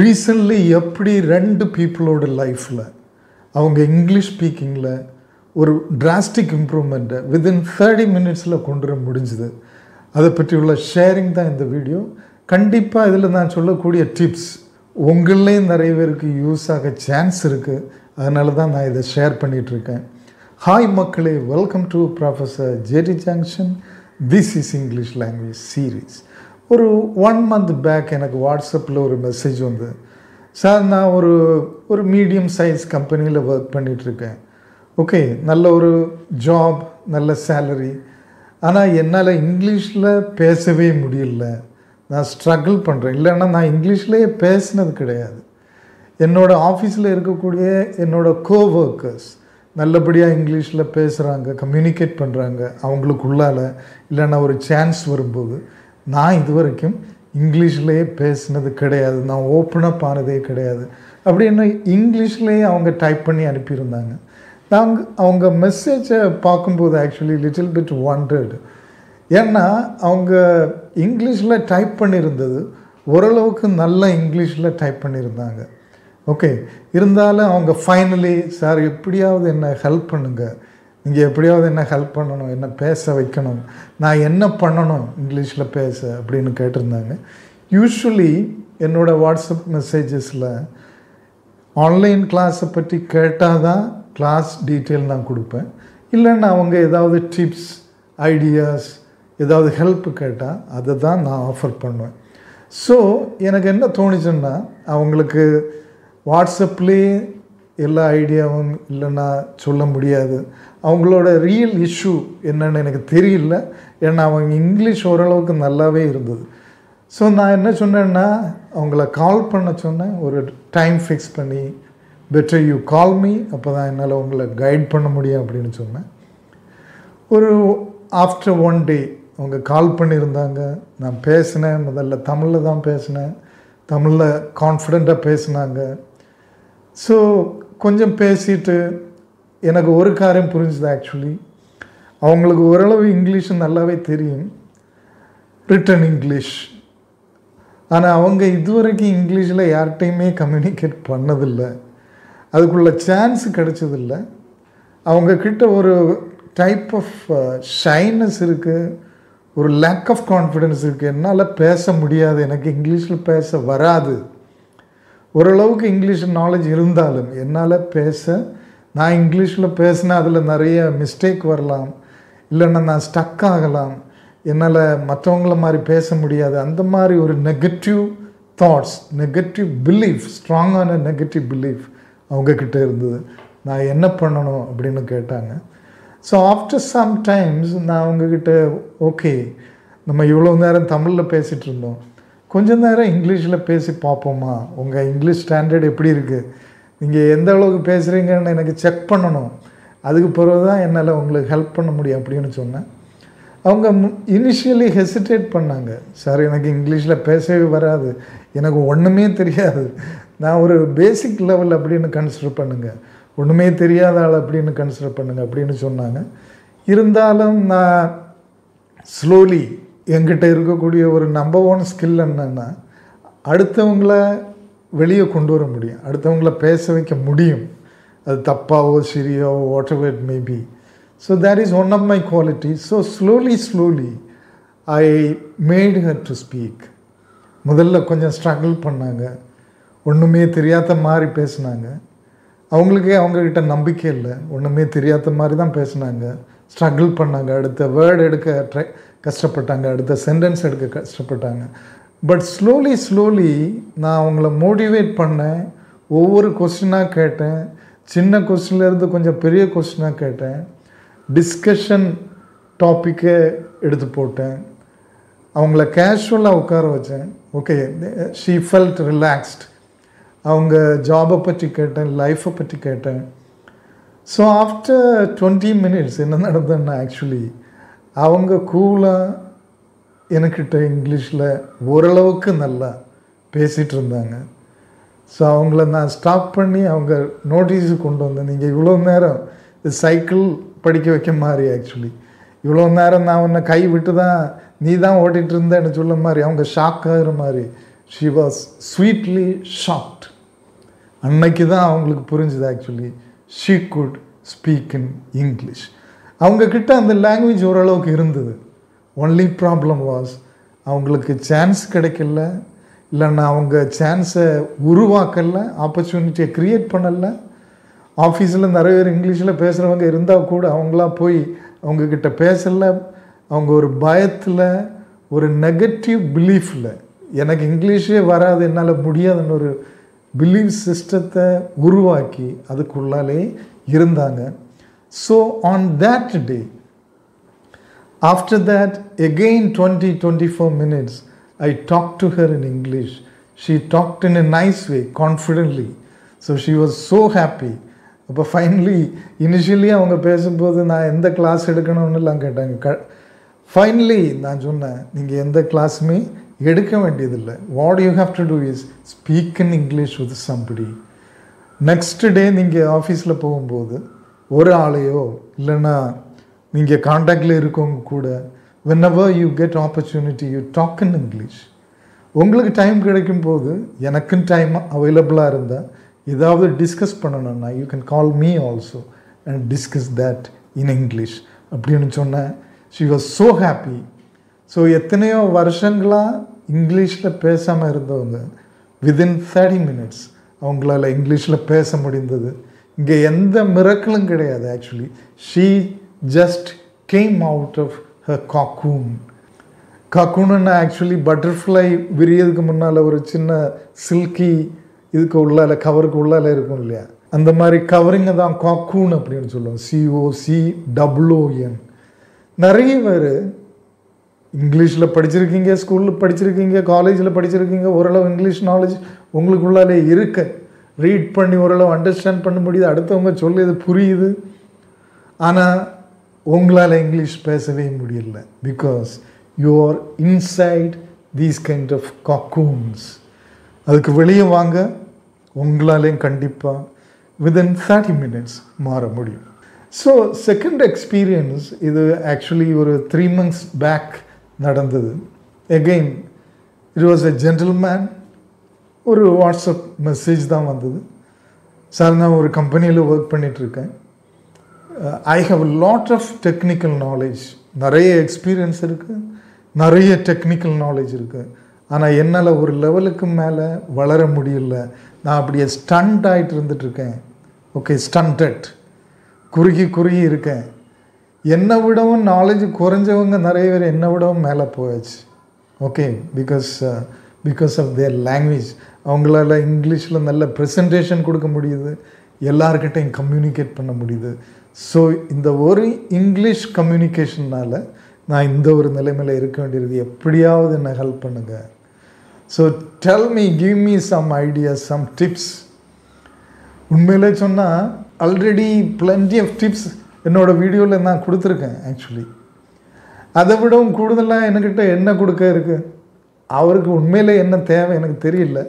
Recently எப்படி 2 பீப்புளோட லைஃப்பில் அவங்க இங்கிலீஷ் ஸ்பீக்கிங்கில் ஒரு டிராஸ்டிக் இம்ப்ரூவ்மெண்ட்டை வித்தின் 30 மினிட்ஸில் கொண்டு வர முடிஞ்சுது. அதை பற்றி உள்ள ஷேரிங் தான் இந்த வீடியோ. கண்டிப்பாக இதில் நான் சொல்லக்கூடிய டிப்ஸ் உங்களையும் நிறைய பேருக்கு யூஸ் ஆக சான்ஸ் இருக்குது. அதனால தான் நான் இதை ஷேர் பண்ணிகிட்ருக்கேன். ஹாய் மக்களே, welcome to professor JD junction. This is English language series. ஒரு 1 month பேக் எனக்கு வாட்ஸ்அப்பில் ஒரு மெசேஜ் வந்து, சார் நான் ஒரு மீடியம் சைஸ் கம்பெனியில் ஒர்க் பண்ணிகிட்ருக்கேன். ஓகே, நல்ல ஒரு ஜாப், நல்ல சேலரி. ஆனால் என்னால் இங்கிலீஷில் பேசவே முடியல. நான் ஸ்ட்ரகிள் பண்ணுறேன். இல்லைன்னா நான் இங்கிலீஷ்லேயே பேசினது கிடையாது. என்னோடய ஆஃபீஸில் இருக்கக்கூடிய என்னோடய கோவொர்க்கர்ஸ் நல்லபடியாக இங்கிலீஷில் பேசுகிறாங்க, கம்யூனிகேட் பண்ணுறாங்க அவங்களுக்குள்ளால். இல்லைன்னா ஒரு சான்ஸ் வரும்போது நான் இது வரைக்கும் இங்கிலீஷ்லேயே பேசினது கிடையாது, நான் ஓப்பனப் ஆனதே கிடையாது அப்படின்னு இங்கிலீஷ்லேயே அவங்க டைப் பண்ணி அனுப்பியிருந்தாங்க. அவங்க மெசேஜை பார்க்கும்போது ஆக்சுவலி லிட்டில் பிட் வாண்டட். ஏன்னா அவங்க இங்கிலீஷில் டைப் பண்ணியிருந்தது ஓரளவுக்கு நல்ல இங்கிலீஷில் டைப் பண்ணியிருந்தாங்க. ஓகே, இருந்தாலும் அவங்க ஃபைனலி, சார் எப்படியாவது என்ன ஹெல்ப் பண்ணுங்கள், நீங்கள் எப்படியாவது என்ன ஹெல்ப் பண்ணணும், என்ன பேச வைக்கணும், நான் என்ன பண்ணணும் இங்கிலீஷில் பேச அப்படின்னு கேட்டிருந்தாங்க. யூஸ்வலி என்னோடய வாட்ஸ்அப் மெசேஜஸில் ஆன்லைன் கிளாஸை பற்றி கேட்டால் தான் கிளாஸ் டீட்டெயில் நான் கொடுப்பேன். இல்லைன்னா அவங்க ஏதாவது டிப்ஸ், ஐடியாஸ், ஏதாவது ஹெல்ப் கேட்டால் அதை தான் நான் ஆஃபர் பண்ணுவேன். ஸோ எனக்கு என்ன தோணுச்சுன்னா, அவங்களுக்கு வாட்ஸ்அப்லேயே எல்லா ஐடியாவும் இல்லைன்னா சொல்ல முடியாது. அவங்களோட ரியல் இஷ்யூ என்னென்னு எனக்கு தெரியல. ஏன்னா அவங்க இங்கிலீஷ் ஓரளவுக்கு நல்லாவே இருந்தது. ஸோ நான் என்ன சொன்னேன்னா, அவங்கள கால் பண்ண சொன்னேன். ஒரு டைம் ஃபிக்ஸ் பண்ணி, பெட்டர் யூ கால் மீ, அப்போ தான் என்னால் உங்களை கைட் பண்ண முடியும் அப்படின்னு சொன்னேன். ஒரு ஆஃப்டர் 1 day அவங்க கால் பண்ணியிருந்தாங்க. நான் பேசினேன். முதல்ல தமிழில் தான் பேசினேன். தமிழில் கான்ஃபிடெண்ட்டாக பேசினாங்க. ஸோ கொஞ்சம் பேசிட்டு எனக்கு ஒரு காரியம் புரிஞ்சுது. ஆக்சுவலி அவங்களுக்கு ஓரளவு இங்கிலீஷ் நல்லாவே தெரியும், ரிட்டன் இங்கிலீஷ். ஆனால் அவங்க இதுவரைக்கும் இங்கிலீஷில் யார்கிட்டையுமே கம்யூனிகேட் பண்ணதில்லை, அதுக்குள்ள சான்ஸ் கிடைச்சதில்லை. அவங்கக்கிட்ட ஒரு டைப் ஆஃப் ஷைனஸ் இருக்குது, ஒரு லேக் ஆஃப் கான்ஃபிடென்ஸ் இருக்குது. என்னால் பேச முடியாது, எனக்கு இங்கிலீஷில் பேச வராது. ஓரளவுக்கு இங்கிலீஷ் நாலேஜ் இருந்தாலும் என்னால் நான் இங்கிலீஷில் பேசினா அதில் நிறைய மிஸ்டேக் வரலாம், இல்லைன்னா நான் ஸ்டக் ஆகலாம், என்னால் மற்றவங்கள மாதிரி பேச முடியாது. அந்த மாதிரி ஒரு நெகட்டிவ் தாட்ஸ், நெகட்டிவ் பிலீஃப், ஸ்ட்ராங்கான நெகட்டிவ் பிலீஃப் அவங்கக்கிட்ட இருந்தது. நான் என்ன பண்ணணும் அப்படின்னு கேட்டாங்க. ஸோ ஆஃப்டர் சம் டைம்ஸ் நான் அவங்கக்கிட்ட, ஓகே நம்ம இவ்வளோ நேரம் தமிழில் பேசிகிட்டு இருந்தோம், கொஞ்சம் நேரம் இங்கிலீஷில் பேசி பார்ப்போமா, உங்கள் இங்கிலீஷ் ஸ்டாண்டர்ட் எப்படி இருக்குது, நீங்கள் எந்த அளவுக்கு பேசுகிறீங்கன்னு எனக்கு செக் பண்ணணும், அதுக்கு பிறகு தான் என்னால் உங்களுக்கு ஹெல்ப் பண்ண முடியும் அப்படின்னு சொன்னேன். அவங்க இனிஷியலி ஹெசிடேட் பண்ணாங்க. சார் எனக்கு இங்கிலீஷில் பேசவே வராது, எனக்கு ஒன்றுமே தெரியாது, நான் ஒரு பேசிக் லெவல் அப்படின்னு கன்சிடர் பண்ணுங்கள், ஒன்றுமே தெரியாத ஆள் அப்படின்னு கன்சிடர் பண்ணுங்கள் அப்படின்னு சொன்னாங்க. இருந்தாலும் நான் ஸ்லோலி என்கிட்ட இருக்கக்கூடிய ஒரு நம்பர் 1 ஸ்கில் என்னென்னா, அடுத்தவங்கள வெளியே கொண்டு வர முடியும், அடுத்தவங்கள பேச வைக்க முடியும். அது தப்பாவோ சரியோ whatever it may be. So that is one of my qualities. So slowly I made her to speak. முதல்ல கொஞ்சம் ஸ்ட்ரகிள் பண்ணாங்க, ஒன்றுமே தெரியாத மாதிரி பேசினாங்க. அவங்களுக்கே அவங்கக்கிட்ட நம்பிக்கை இல்லை, ஒன்றுமே தெரியாத மாதிரி தான் பேசினாங்க, ஸ்ட்ரகிள் பண்ணாங்க, அடுத்த வேர்டு எடுக்க கஷ்டப்பட்டாங்க, அடுத்த சென்டென்ஸ் எடுக்க கஷ்டப்பட்டாங்க. பட் ஸ்லோலி நான் அவங்கள மோட்டிவேட் பண்ணேன். ஒவ்வொரு கொஸ்டினாக கேட்டேன், சின்ன கொஸ்டின்லேருந்து கொஞ்சம் பெரிய கொஸ்டினாக கேட்டேன், டிஸ்கஷன் டாப்பிக்கை எடுத்து போட்டேன், அவங்கள கேஷுவலாக உட்கார வச்சேன். Okay, she felt relaxed. அவங்க ஜாபை பற்றி கேட்டேன், லைஃப்பை பற்றி கேட்டேன். ஸோ ஆஃப்டர் 20 minutes என்ன நடந்ததுன்னா, ஆக்சுவலி அவங்க கூலாக எனக்கிட்ட இங்கிலீஷில் ஓரளவுக்கு நல்லா பேசிகிட்டு இருந்தாங்க. ஸோ அவங்கள நான் ஸ்டாப் பண்ணி அவங்க நோட்டீஸு கொண்டு வந்தேன். நீங்கள் இவ்வளோ நேரம் சைக்கிள் படிக்க வைக்க மாதிரி, ஆக்சுவலி இவ்வளோ நேரம் நான் உன்னை கை விட்டு தான் நீ தான் ஓட்டிகிட்டு இருந்தேன்னு சொல்ல மாதிரி, அவங்க ஷாக் ஆகிற மாதிரி ஷி வாஸ் ஸ்வீட்லி ஷாக்ட். அன்னைக்கு தான் அவங்களுக்கு புரிஞ்சுது actually she good speak in English. அவங்கக்கிட்ட அந்த லாங்குவேஜ் ஓரளவுக்கு இருந்தது. ஒன்லி ப்ராப்ளம் வாஸ் அவங்களுக்கு சான்ஸ் கிடைக்கல, இல்லைன்னா அவங்க சான்ஸை உருவாக்கலை, ஆப்பர்ச்சுனிட்டியை க்ரியேட் பண்ணலை. ஆஃபீஸில் நிறைய பேர் இங்கிலீஷில் பேசுகிறவங்க இருந்தால் கூட அவங்களாம் போய் அவங்கக்கிட்ட பேசலை. அவங்க ஒரு பயத்தில், ஒரு நெகட்டிவ் பிலீஃபில், எனக்கு இங்கிலீஷே வராது, என்னால் முடியாதுன்னு ஒரு பிலீஃப் சிஸ்டத்தை உருவாக்கி அதுக்குள்ளாலே இருந்தாங்க. So on that day, after that, again 20-24 minutes, I talked to her in English. She talked in a nice way, confidently. So she was so happy. அப்போ ஃபைனலி இனிஷியலி அவங்க பேசும்போது நான் எந்த கிளாஸ் எடுக்கணும்னுலாம் கேட்டாங்க. ஃபைனலி நான் சொன்னேன், நீங்கள் எந்த கிளாஸுமே எடுக்க வேண்டியதில்லை. What you have to do is speak in English with somebody. Next day நீங்கள் ஆஃபீஸில் போகும்போது ஒரு ஆளையோ இல்லைன்னா நீங்கள் காண்டாக்டில் இருக்கவங்க கூட whenever you get opportunity you talk in English. உங்களுக்கு டைம் கிடைக்கும் போது, எனக்குன்னு டைம் அவைலபிளாக இருந்தால் ஏதாவது டிஸ்கஸ் பண்ணணும்னா you can call me also and discuss that in English அப்படின்னு சொன்னேன். She was so happy. So எத்தனையோ வருஷங்களாக இங்கிலீஷில் பேசாமல் இருந்தவங்க வித்தின் 30 minutes அவங்களால இங்கிலீஷில் பேச முடிந்தது. இங்கே எந்த மிரக்கலும் கிடையாது. Actually she just came out of her cocoon. Cocoon actually butterfly விரியதுக்கு முன்னால் ஒரு சின்ன சில்கி இதுக்கு உள்ளால கவருக்கு உள்ளால இருக்கும் இல்லையா, அந்த மாதிரி கவரிங்கை தான் காக்கூன் அப்படின்னு சொல்லுவோம். COCOON. நிறைய பேர் இங்கிலீஷில் படிச்சிருக்கீங்க, ஸ்கூலில் படிச்சிருக்கீங்க, காலேஜில் படிச்சிருக்கீங்க, ஓரளவு இங்கிலீஷ் நாலேஜ் உங்களுக்குள்ளாலே இருக்க, ரீட் பண்ணி ஓரளவு அண்டர்ஸ்டாண்ட் பண்ண முடியுது, அடுத்தவங்க சொல்லி இது புரியுது. ஆனால் உங்களால் இங்கிலீஷ் பேசவே முடியல. Because you are inside these kind of cocoons. அதுக்கு வெளியே வாங்க, உங்களாலேயும் கண்டிப்பாக வித்தின் 30 minutes மாற முடியும். ஸோ செகண்ட் எக்ஸ்பீரியன்ஸ் இது ஆக்சுவலி ஒரு 3 months பேக் நடந்தது. Again it was a gentleman. ஒரு வாட்ஸ்அப் மெசேஜ் தான் வந்தது. சார், நான் ஒரு கம்பெனியில் ஒர்க் பண்ணிகிட்ருக்கேன். I have lot of technical knowledge. நிறைய எக்ஸ்பீரியன்ஸ் இருக்குது, நிறைய டெக்னிக்கல் நாலேஜ் இருக்குது. ஆனால் என்னால் ஒரு லெவலுக்கு மேலே வளர முடியல. நான் அப்படியே ஸ்டண்ட் ஆகிட்டு இருந்துகிட்ருக்கேன். ஓகே, ஸ்டண்டட், குறுகி இருக்கேன். என்னை விடவும் நாலேஜ் குறைஞ்சவங்க நிறைய பேர் என்னை விடவும் மேலே போயாச்சு. Okay, because of their language. அவங்களால இங்கிலீஷில் நல்ல ப்ரெசன்டேஷன் கொடுக்க முடியுது, எல்லார்கிட்டையும் கம்யூனிகேட் பண்ண முடியுது. ஸோ இந்த ஒரு இங்கிலீஷ் கம்யூனிகேஷன்னால் நான் இந்த ஒரு நிலைமையில் இருக்க வேண்டியிருக்கு. எப்படியாவது என்னை ஹெல்ப் பண்ணுங்கள். So tell me, give me some ideas, some tips. உண்மையிலே சொன்னால் ஆல்ரெடி பிளென்டி ஆஃப் டிப்ஸ் என்னோடய வீடியோவில் நான் கொடுத்துருக்கேன். ஆக்சுவலி அதை விடவும் கூடுதலாக என்கிட்ட என்ன கொடுக்க இருக்குது. அவருக்கு உண்மையிலே என்ன தேவை எனக்கு தெரியல.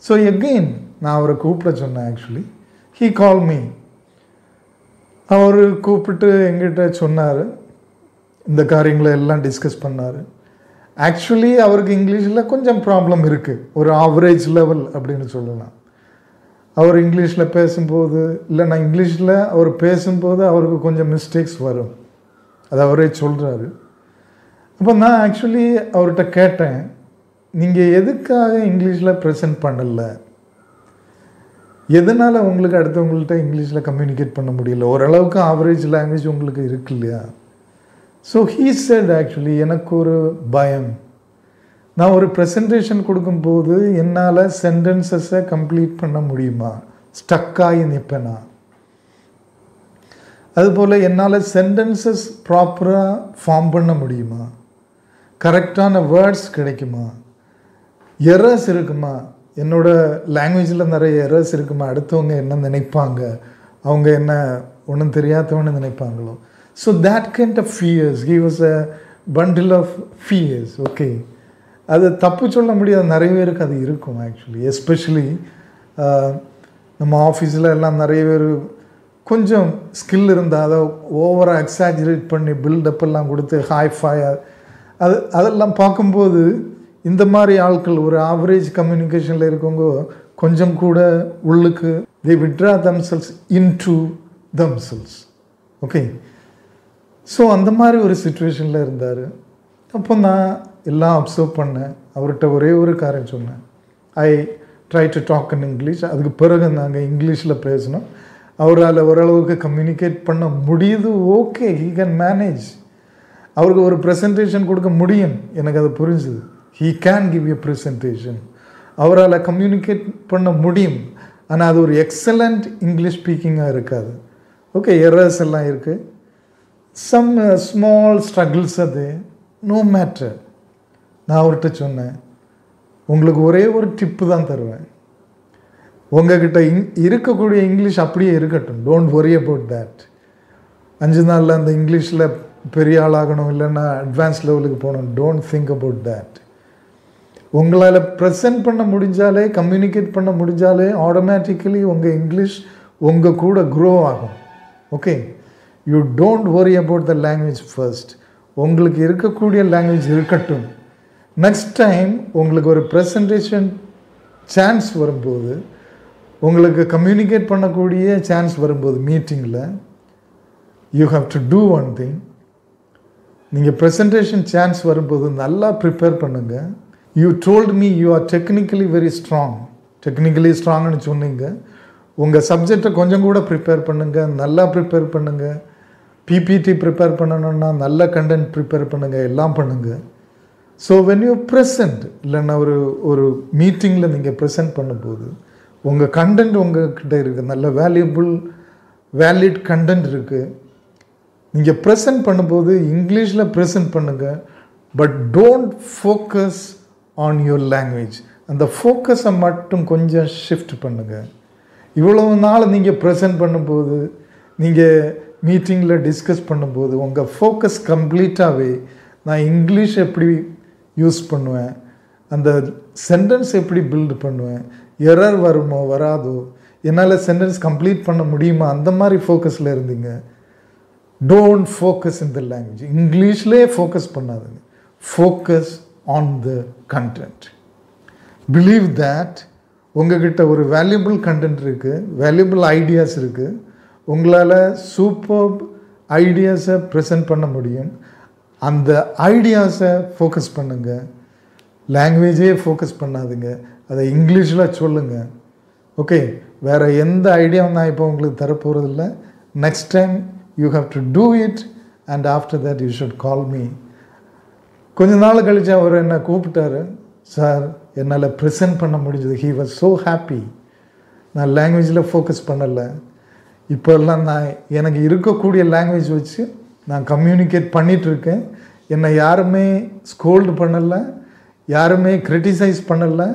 ஸோ எகெயின் நான் அவரை கூப்பிட சொன்னேன். Actually he call me. அவர் கூப்பிட்டு எங்கிட்ட சொன்னார், இந்த காரியங்களை எல்லாம் டிஸ்கஸ் பண்ணார். ஆக்சுவலி அவருக்கு இங்கிலீஷில் கொஞ்சம் ப்ராப்ளம் இருக்குது, ஒரு ஆவரேஜ் லெவல் அப்படின்னு சொல்லலாம். அவர் இங்கிலீஷில் பேசும்போது, இல்லைன்னா இங்கிலீஷில் அவர் பேசும்போது அவருக்கு கொஞ்சம் மிஸ்டேக்ஸ் வரும், அது அவரே சொல்கிறாரு. அப்போ நான் ஆக்சுவலி அவர்கிட்ட கேட்டேன், நீங்கள் எதுக்காக இங்கிலீஷில் ப்ரெசென்ட் பண்ணலை? எதனால் உங்களுக்கு அடுத்தவங்கள்ட்ட இங்கிலீஷில் கம்யூனிகேட் பண்ண முடியல? ஓரளவுக்கு ஆவரேஜ் லாங்குவேஜ் உங்களுக்கு இருக்கு இல்லையா? ஸோ ஹீ செட், ஆக்சுவலி எனக்கு ஒரு பயம். நான் ஒரு ப்ரெசன்டேஷன் கொடுக்கும்போது என்னால் சென்டென்சஸை கம்ப்ளீட் பண்ண முடியுமா? ஸ்டக்காகி நிற்பேனா? அதுபோல் என்னால் சென்டென்சஸ் ப்ராப்பராக ஃபார்ம் பண்ண முடியுமா? கரெக்டான வேர்ட்ஸ் கிடைக்குமா? எரர்ஸ் இருக்குமா? என்னோடய லாங்குவேஜில் நிறைய எரர்ஸ் இருக்குமா? அடுத்தவங்க என்ன நினைப்பாங்க? அவங்க என்ன ஒன்றும் தெரியாதவன்னு நினைப்பாங்களோ? So that kind of fears, he was a bundle of fears. Okay, அது தப்பு சொல்ல முடியாது, நிறைய பேருக்கு அது இருக்கும். ஆக்சுவலி எஸ்பெஷலி நம்ம ஆஃபீஸில் எல்லாம் நிறைய பேர் கொஞ்சம் ஸ்கில் இருந்தால் அதை ஓவராக எக்ஸாஜரேட் பண்ணி பில்டப் எல்லாம் கொடுத்து ஹாய் ஃபை அதெல்லாம் பார்க்கும்போது இந்த மாதிரி ஆட்கள் ஒரு ஆவரேஜ் கம்யூனிகேஷனில் இருக்கவங்க கொஞ்சம் கூட உள்ளுக்கு they withdraw themselves into themselves. Okay, so அந்த மாதிரி ஒரு சுச்சுவேஷனில் இருந்தார். அப்போ நான் எல்லாம் அப்சர்வ் பண்ணேன். அவர்கிட்ட ஒரே ஒரு காரியம் சொன்னேன், I try to talk in English. அதுக்கு பிறகு நாங்கள் இங்கிலீஷில் பேசணும். அவரால் ஓரளவுக்கு கம்யூனிகேட் பண்ண முடியுது. Okay, he can manage. அவருக்கு ஒரு ப்ரெசன்டேஷன் கொடுக்க முடியும், எனக்கு அது புரிஞ்சுது. He can give a presentation. அவரால் கம்யூனிகேட் பண்ண முடியும். ஆனால் அது ஒரு எக்ஸலண்ட் இங்கிலீஷ் ஸ்பீக்கிங்காக இருக்காது. ஓகே, எரர்ஸ் எல்லாம் இருக்குது, சம் ஸ்மால் ஸ்ட்ரகிள்ஸ், அது நோ மேட்டர். நான் அவர்கிட்ட சொன்னேன், உங்களுக்கு ஒரே ஒரு டிப்பு தான் தருவேன். உங்ககிட்ட இருக்கக்கூடிய இங்கிலீஷ் அப்படியே இருக்கட்டும், டோன்ட் worry about that. 5 நாளில் அந்த இங்கிலீஷில் பெரிய ஆளாகணும், இல்லைன்னா அட்வான்ஸ் லெவலுக்கு போகணும், டோன்ட் திங்க் அபவுட் தேட். உங்களால் ப்ரெசென்ட் பண்ண முடிஞ்சாலே, கம்யூனிகேட் பண்ண முடிஞ்சாலே ஆட்டோமேட்டிக்கலி உங்கள் இங்கிலீஷ் உங்கள் கூட க்ரோ ஆகும். Okay, you don't worry about the language first. உங்களுக்கு இருக்கக்கூடிய லாங்குவேஜ் இருக்கட்டும். நெக்ஸ்ட் டைம் உங்களுக்கு ஒரு ப்ரெசன்டேஷன் சான்ஸ் வரும்போது, உங்களுக்கு கம்யூனிகேட் பண்ணக்கூடிய சான்ஸ் வரும்போது மீட்டிங்கில், you have to do one thing. நீங்கள் ப்ரெசன்டேஷன் சான்ஸ் வரும்போது நல்லா ப்ரிப்பேர் பண்ணுங்கள். You told me you are technically very strong. Technically ஸ்ட்ராங்னு சொன்னீங்க. உங்கள் சப்ஜெக்டை கொஞ்சம் கூட ப்ரிப்பேர் பண்ணுங்கள், நல்லா ப்ரிப்பேர் பண்ணுங்கள். பிபிடி ப்ரிப்பேர் பண்ணணுன்னா நல்ல கண்டென்ட் ப்ரிப்பேர் பண்ணுங்கள், எல்லாம் பண்ணுங்கள். ஸோ வென் யூ ப்ரெசென்ட், இல்லைன்னா ஒரு மீட்டிங்கில் நீங்கள் ப்ரெசென்ட் பண்ணும்போது உங்கள் கண்டென்ட் உங்கள்கிட்ட இருக்குது, நல்ல வேலிட் கண்டென்ட் இருக்குது. நீங்கள் ப்ரெசென்ட் பண்ணும்போது இங்கிலீஷில் ப்ரெசென்ட் பண்ணுங்கள், but don't focus on your language. அந்த ஃபோக்கஸை மட்டும் கொஞ்சம் ஷிஃப்ட் பண்ணுங்கள். இவ்வளவு நாள் நீங்கள் ப்ரெசென்ட் பண்ணும்போது, நீங்கள் மீட்டிங்கில் டிஸ்கஸ் பண்ணும்போது உங்கள் ஃபோக்கஸ் கம்ப்ளீட்டாகவே நான் இங்கிலீஷ் எப்படி யூஸ் பண்ணுவேன், அந்த சென்டென்ஸ் எப்படி பில்டு பண்ணுவேன், எரர் வருமோ வராதோ, என்னால் சென்டென்ஸ் கம்ப்ளீட் பண்ண முடியுமா, அந்த மாதிரி ஃபோக்கஸில் இருந்தீங்க. Don't focus in the language. இங்கிலீஷ்லேயே ஃபோக்கஸ் பண்ணாதுங்க. Focus on the content. Believe that உங்ககிட்ட ஒரு வேல்யூபிள் கண்டென்ட் இருக்குது, வேல்யூபிள் ஐடியாஸ் இருக்குது. உங்களால் சூப்பர் ஐடியாஸை ப்ரெசென்ட் பண்ண முடியும். அந்த ஐடியாஸை ஃபோக்கஸ் பண்ணுங்கள். லாங்குவேஜே ஃபோக்கஸ் பண்ணாதுங்க, அதை இங்கிலீஷில் சொல்லுங்கள். ஓகே, வேறு எந்த ஐடியாவும் நான் இப்போ உங்களுக்கு தரப்போகிறதில்ல. Next time you have to do it, and after that you should call me. கொஞ்ச நாள் கழித்து அவர் என்னை கூப்பிட்டாரு, சார் என்னால் ப்ரெசென்ட் பண்ண முடிஞ்சது. He was so happy. நான் லாங்குவேஜில் ஃபோக்கஸ் பண்ணலை. இப்போல்லாம் நான் எனக்கு இருக்கக்கூடிய லாங்குவேஜ் வச்சு நான் கம்யூனிகேட் பண்ணிகிட்ருக்கேன். என்னை யாருமே ஸ்கோல்டு பண்ணலை, யாருமே கிரிட்டிசைஸ் பண்ணலை.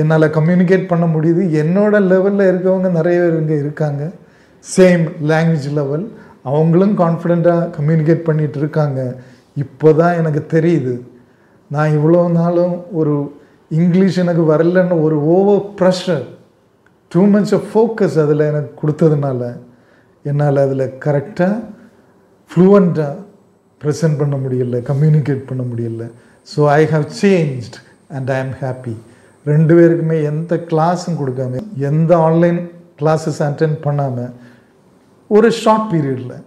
என்னால் கம்யூனிகேட் பண்ண முடியுது. என்னோட லெவலில் இருக்கவங்க நிறைய பேர் இங்கே இருக்காங்க, சேம் லாங்குவேஜ் லெவல். அவங்களும் கான்ஃபிடெண்ட்டாக கம்யூனிகேட் பண்ணிகிட்டு இருக்காங்க. இப்போ தான் எனக்கு தெரியுது, நான் இவ்வளோ நாளும் ஒரு இங்கிலீஷ் எனக்கு வரலன்னு ஒரு over pressure, too much of focus அதில் எனக்கு கொடுத்ததுனால என்னால் அதில் கரெக்டாக ஃப்ளூவண்ட்டாக ப்ரெசென்ட் பண்ண முடியலை, கம்யூனிகேட் பண்ண முடியலை. So I have changed and I am happy. 2 பேருக்குமே எந்த கிளாஸும் கொடுக்காம, எந்த ஆன்லைன் கிளாஸஸ் அட்டென்ட் பண்ணாமல் ஒரு ஷார்ட் பீரியடில்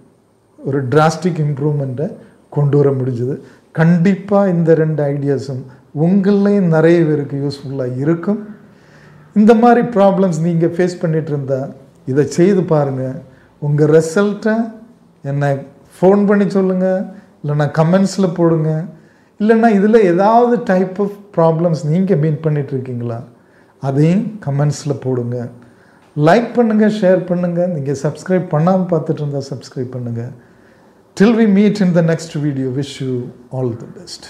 ஒரு டிராஸ்டிக் இம்ப்ரூவ்மெண்ட்டை கொண்டு வர முடிஞ்சது. கண்டிப்பாக இந்த 2 ஐடியாஸும் உங்களையும் நிறைய பேருக்கு யூஸ்ஃபுல்லாக இருக்கும். இந்த மாதிரி ப்ராப்ளம்ஸ் நீங்கள் ஃபேஸ் பண்ணிகிட்டு இருந்தால் இதை செய்து பாருங்கள். உங்கள் ரிசல்ட்டை என்னை ஃபோன் பண்ணி சொல்லுங்கள், இல்லைன்னா கமெண்ட்ஸில் போடுங்க. இல்லைன்னா இதில் ஏதாவது டைப் ஆஃப் ப்ராப்ளம்ஸ் நீங்கள் மீட் பண்ணிகிட்ருக்கீங்களா, அதையும் கமெண்ட்ஸில் போடுங்க. லைக் பண்ணுங்கள், ஷேர் பண்ணுங்கள். நீங்கள் சப்ஸ்கிரைப் பண்ணாமல் பார்த்துட்டு இருந்தால் சப்ஸ்கிரைப் பண்ணுங்கள். Till we meet in the next video, wish you all the best.